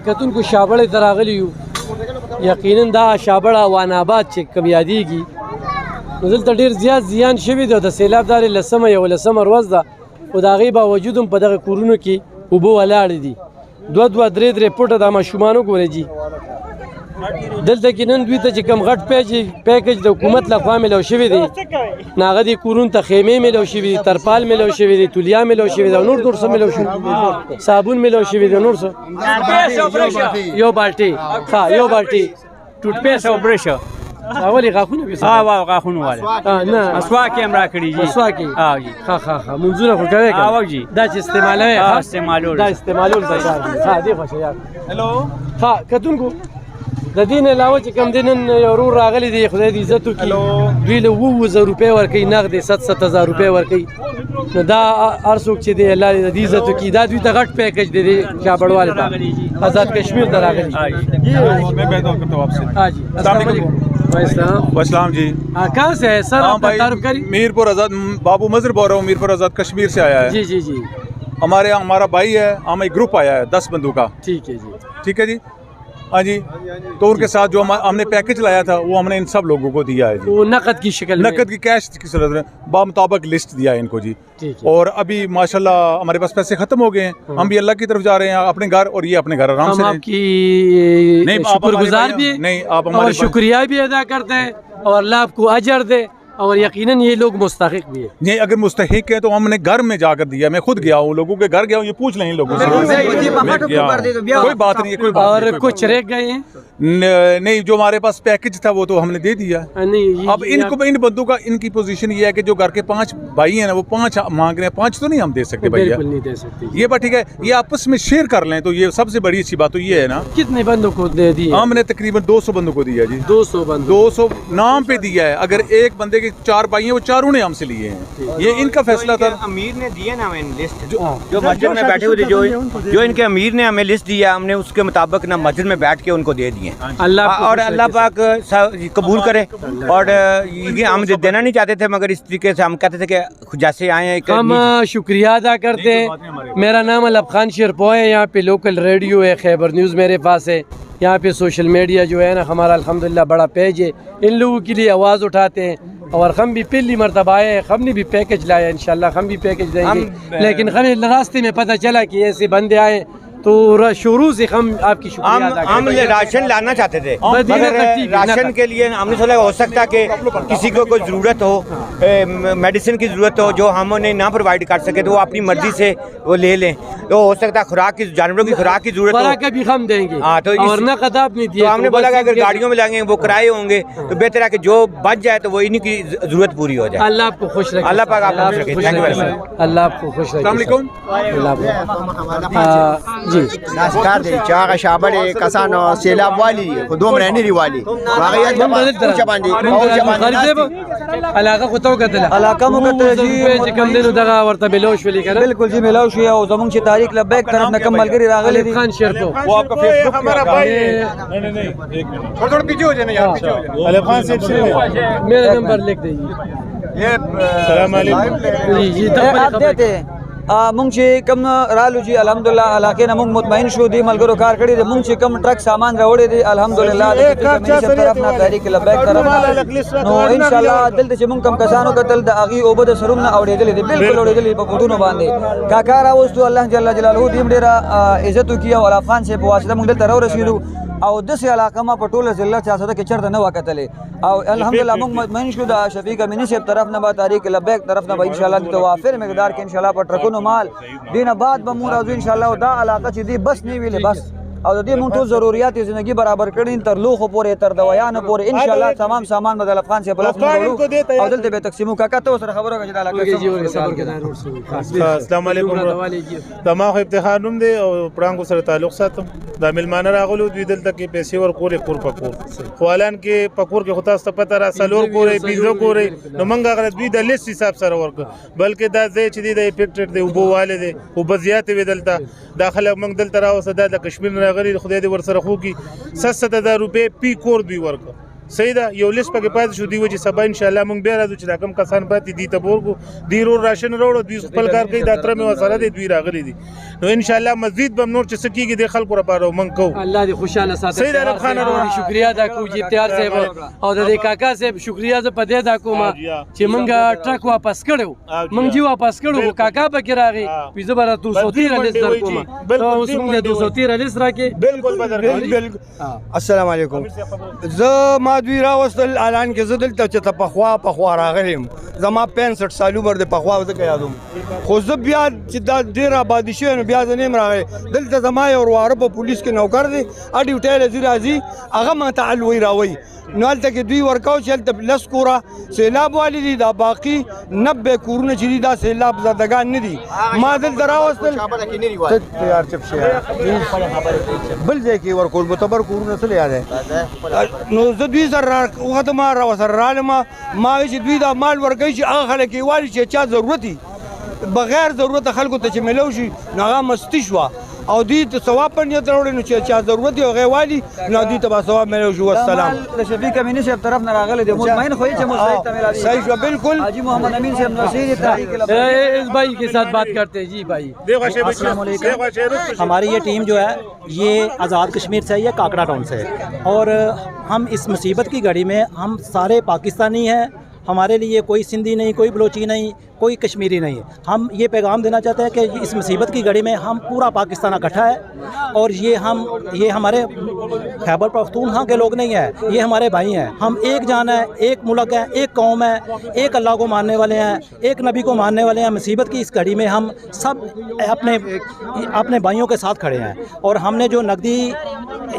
کتونکو شابړې ته راغلي یو، یقینا دا شابړه وان آباد چې کوم یادېږي نو دلته ډېر زیات زیان شوي دی. د سیلاب دا 11 ورځ ده، خو د هغې باوجود هم په دغه کورونو کې اوبه ولاړې دي. 2 3 فوټه دا ماشومان وګورئ جي. دلته کې نن دوی ته چې کوم غټ پیکج د حکومت لخوا میلاو شوی دی، نو هغه دې کورونو ته خیمې میلاو شوي دي، ترپال میلاو شوي دي، تولیا میلاو شوي ده، نور څه میلاو شوي، صابون میلاو شوي دي، نور څه یو بالټۍ یو بالټۍ ټوټ پیسټ او برش. ولې غاښونه پیسه؟ غاښونه واله نه مسواک یې هم راکړي جي. مسواک یې؟ منځونه خو کوې که جي دا چې استعمالوې؟ استعمالول دا استعمالول ته کار دی. دې خوښه یار. کتونکو د دې نه علاوه چې کوم دی نن یو ورور راغلی دی، خدای دې عزت وکړي، دوی له 20,000 روپۍ ورکوي نغدې، 7,000 روپۍ ورکوي. نو دا هر څوک چې دی الله دې د دې عزت وکړي. دا دوی ته غټ پیکج دی شابړوالې ته، آزاد کشمیر ته راغلی. السلام جی. کہاں سے ہے سر؟ تعارف کری. میرپور آزاد، بابو مظہر بول رہا ہوں، میرپور آزاد کشمیر سے آیا ہے. جی جی جی. ہمارے یہاں ہمارا بھائی ہے، ہم ایک گروپ آیا ہے 10 بندوں کا. ٹھیک ہے جی. ٹھیک ہے جی. ہاں جی. تو ان کے ساتھ جو ہم نے پیکج لایا تھا وہ ہم نے ان سب لوگوں کو دیا ہے جی. وہ نقد کی شکل میں؟ نقد کی کیش کی صورت میں بامطابق لسٹ دیا ہے ان کو جی. اور ابھی ماشاءاللہ ہمارے پاس پیسے ختم ہو گئے ہیں، ہم بھی اللہ کی طرف جا رہے ہیں اپنے گھر، اور یہ اپنے گھر آرام سے. ہم آپ کی شکر گزار بھی ہیں، نہیں آپ اور شکریہ بھی ادا کرتے ہیں، اور اللہ آپ کو اجر دے. اور یقیناً یہ لوگ مستحق بھی ہیں. نہیں اگر مستحق ہیں تو ہم نے گھر میں جا کر دیا. میں خود گیا ہوں، لوگوں کے گھر گیا ہوں، یہ پوچھ لیں لوگوں سے. کوئی بات نہیں ہے، کوئی بات. اور کچھ رہ گئے ہیں؟ نہیں، جو ہمارے پاس پیکج تھا وہ تو ہم نے دے دیا. اب ان بندوں کا ان کی پوزیشن یہ ہے کہ جو گھر کے 5 بھائی ہیں نا، وہ 5 مانگ رہے ہیں. 5 تو نہیں ہم دے سکتے بھائی، بالکل نہیں دے سکتے. یہ بات ٹھیک ہے، یہ آپس میں شیئر کر لیں تو یہ سب سے بڑی اچھی بات تو یہ ہے نا. کتنے بندوں کو دے دی؟ ہم نے تقریباً 200 بندوں کو دیا جی. 200 نام پہ دیا ہے. اگر ایک بندے کے 4 بھائی ہیں، وہ چاروں نے ہم سے لیے ہیں. یہ ان کا فیصلہ تھا. امیر نے دیا نا ہمیں لسٹ، جو مسجد میں بیٹھے ہوئے تھے، جو ان کے امیر نے ہمیں لسٹ دیا، ہم نے اس کے مطابق نا مسجد میں بیٹھ کے ان کو دے دیے. اللہ پاک قبول کرے. اور یہ ہم دینا نہیں چاہتے تھے، مگر اس طریقے سے ہم کہتے تھے کہ جیسے آئے ہیں. ہم شکریہ ادا کرتے ہیں. میرا نام علب خان شیرپو ہے، یہاں پہ لوکل ریڈیو ہے، خیبر نیوز میرے پاس ہے. یہاں پہ سوشل میڈیا جو ہے نا ہمارا الحمدللہ بڑا پیج ہے. ان لوگوں کے لیے آواز اٹھاتے ہیں، اور ہم بھی پہلی مرتبہ آئے ہیں. ہم نے بھی پیکج لایا، انشاءاللہ ہم بھی پیکج دیں گے. لیکن ہمیں راستے میں پتہ چلا کہ ایسے بندے آئے تو شروع سے ہم آپ کی شکریہ ادا کرتے ہیں. ہم راشن لانا چاہتے تھے، راشن کے لیے ہم نے سوچا ہو سکتا کہ کسی کو کوئی ضرورت ہو، میڈیسن کی ضرورت ہو، جو ہم نے نہ پرووائڈ کر سکے تو وہ اپنی مرضی سے وہ لے لیں. تو ہو سکتا ہے خوراک کی، جانوروں کی خوراک کی ضرورت ہو کا بھی ہم دیں گے. اور نہ خطاب نہیں دیا. تو ہم نے بولا کہ اگر گاڑیوں میں لائیں گے وہ کرائے ہوں گے تو بہتر ہے کہ جو بچ جائے تو وہ انہیں کی ضرورت پوری ہو جائے. اللہ آپ کو خوش رکھے. اللہ پاک آپ کو خوش رکھے. اللہ آپ کو خوش رکھے. السلام علیکم. جی کار دی چې هغه شابړې کسانو سیلاب والی خو دومره نه دی والی هغه یې پوچا باندې علاقه خو تو کتل علاقه مو کتل جی چې کوم دینو دغه ورته بلوش ویل کړه. بالکل جی ملاو شو او زمونږ چې تاریخ لبیک طرف نه کمل کری راغلی دی. خان شیرپو وہ آپ کا فیس بک ہمارا بھائی ہے. نہیں تھوڑا پیچھے ہو جانا یار. علب خان صاحب سے میرا نمبر لکھ دیجیے. السلام علیکم. جی آپ دیتے مونږ چې کم رالو جی الحمدلله علاقې نه مونږ مطمئن شو دی ملګرو کار کړی دی. مونږ چې کم ټرک سامان راوړی دی الحمدلله د کمیشن طرف نه تحریک لبیک طرف نه نو ان شاء الله دلته چې مونږ کم کسانو قتل د اغي اوبه د سروم نه اوریدل دي بالکل اوریدل په پودونو باندې کاکا راوستو الله جل جلاله دې ډیر عزت وکي او افغان سے په واسطه مونږ دلته راو رسیدو او دسه علاقه ما په ټوله ضلع چا سره کې چرته نه وکتلې او الحمدلله مونږ مطمئن شو د شفیق امینی صاحب طرف نه به تحریک لبیک طرف نه به ان شاء الله د توافر مقدار کې ان شاء الله په ټرکونو مال دینه بعد به مور راځو ان شاء الله دا علاقه چې دی بس نه ویلې بس او د دې مونږ ټول ضرورت زندگی برابر کړي تر لوخو پورې تر دویانو پورې ان شاء الله تمام سامان بدل افغان سے بلس او دلته به تقسیمو کاکا ته سره خبرو کې د علاقه. السلام علیکم. زما خو افتخار نوم دی او پړانګو سره تعلق ساتم. دا ملمانه راغلو دوی دلته کې پیسې ورکولې کور پکور خوالان کې پکور کې خو تاسو ته پته را سلور کورې 15 کورې نو موږ هغه دوی د لیست حساب سره ورک بلکې دا ځای چې دی د افیکټډ دی وبو والے دی او بزیات وی دلته داخله موږ دلته راوسه د کشمیر نه غری خدای دې ور سره خو کی 7,000 روپے پی کور دوی ورک صحیح ده یو لیست پکې پاتې شو دی و چې سبا ان شاء الله مونږ بیا راځو چې دا کم کسان پاتې دي ته ورکو دی رو راشن وروړو دوی خپل کار کوي دا تر مې وسره دي دوی راغلي دي نو ان شاء الله مزید به نور چې څه کېږي د خلکو لپاره مونږ کوو الله دې خوشاله ساتي سید عرب خان شکریا ادا کوم چې اختیار صاحب او د کاکا صاحب شکریا زه په دې ادا کوم چې مونږ ټرک واپس کړو مونږ جی واپس کړو کاکا پکې راغی پیزه بر 213 لیست در کوم اوس مونږ 213 لیست راکې بالکل بدر السلام علیکم زه ما دوی راوستل اعلان کې زه دلته چې ته پخوا راغلم زما 65 سال عمر د پخوا ځکه یادوم خو زه بیا چې دا ډېر آبادي شوی نو بیا زه نیم راغلی دلته زما یو ورواره په پولیس کې نوکر دی ډیوټۍ له ځي راځي هغه ماته الوی راوی نو هلته کې دوی ورکاو چې هلته 10 کوره سیلاب والي دي دا باقي 90 کورونه چې دي دا سیلاب زدګان نه دي ما دلته راوستل تیار چپ شي بل ځای کې ورکول معتبر کورونه څه یاد نو زه دوی سره وخت ما راوسره رالم ما چې دوی دا مال ورکوي چې هغه خلک یې والي چې چا ضرورت دي بغیر ضرورت خلکو ته چې ملو شي نو هغه مستی شوه او دوی ته ثواب په نیت راوړي نو چې چا ضرورت دی هغه والي نو دوی ته به ثواب ملو شي والسلام د شفیق امینی صاحب طرف نه راغلی دی مطمئن خو چې مستحق ته ملاوي صحیح شو بالکل حاجی محمد امین صاحب نصیر تحریک اس بھائی کے ساتھ بات کرتے ہیں جی بھائی السلام علیکم ہماری یہ ٹیم جو ہے یہ آزاد کشمیر سے ہے یہ کاکڑا ٹاؤن سے ہے اور ہم اس مصیبت کی گھڑی میں ہم سارے پاکستانی ہیں ہمارے لیے کوئی سندھی نہیں کوئی بلوچی نہیں کوئی کشمیری نہیں ہم یہ پیغام دینا چاہتے ہیں کہ اس مصیبت کی گھڑی میں ہم پورا پاکستان اکٹھا ہے اور یہ ہمارے خیبر پختونخوا کے لوگ نہیں ہیں یہ ہمارے بھائی ہیں ہم ایک جان ہے ایک ملک ہے ایک قوم ہے ایک اللہ کو ماننے والے ہیں ایک نبی کو ماننے والے ہیں مصیبت کی اس گھڑی میں ہم سب اپنے بھائیوں کے ساتھ کھڑے ہیں اور ہم نے جو نقدی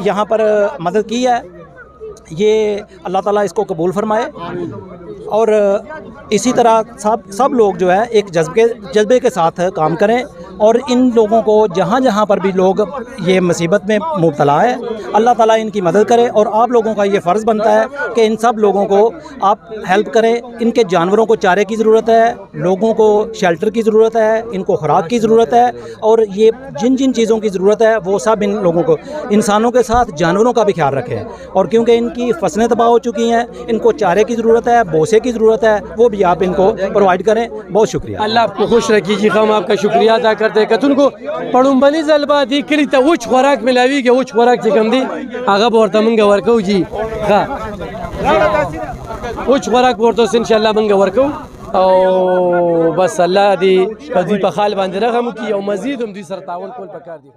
یہاں پر مدد کی ہے یہ اللہ تعالیٰ اس کو قبول فرمائے اور اسی طرح سب لوگ جو ہے ایک جذبے کے ساتھ کام کریں اور ان لوگوں کو جہاں جہاں پر بھی لوگ یہ مصیبت میں مبتلا ہے اللہ تعالیٰ ان کی مدد کرے اور آپ لوگوں کا یہ فرض بنتا ہے کہ ان سب لوگوں کو آپ ہیلپ کریں ان کے جانوروں کو چارے کی ضرورت ہے لوگوں کو شیلٹر کی ضرورت ہے ان کو خوراک کی ضرورت ہے اور یہ جن چیزوں کی ضرورت ہے وہ سب ان لوگوں کو انسانوں کے ساتھ جانوروں کا بھی خیال رکھیں اور کیونکہ ان کی فصلیں تباہ ہو چکی ہیں ان کو چارے کی ضرورت ہے بوسے کی ضرورت ہے وہ بھی آپ ان کو پرووائڈ کریں بہت شکریہ اللہ آپ کو خوش رکھیے جی ہم آپ کا شکریہ ادا کرتے ہیں کتن کو پړومبني ځل به دې کلي ته وچ خوراک ملاویږي وچ خوراک چې کوم دی هغه به ورته مونږ ورکو جی ښه وچ خوراک ورته ان شاء الله مونږ ورکو او بس الله دې په دوی په حال باندې رحم وکړي او مزید هم دوی سره تعاون کول پکار دی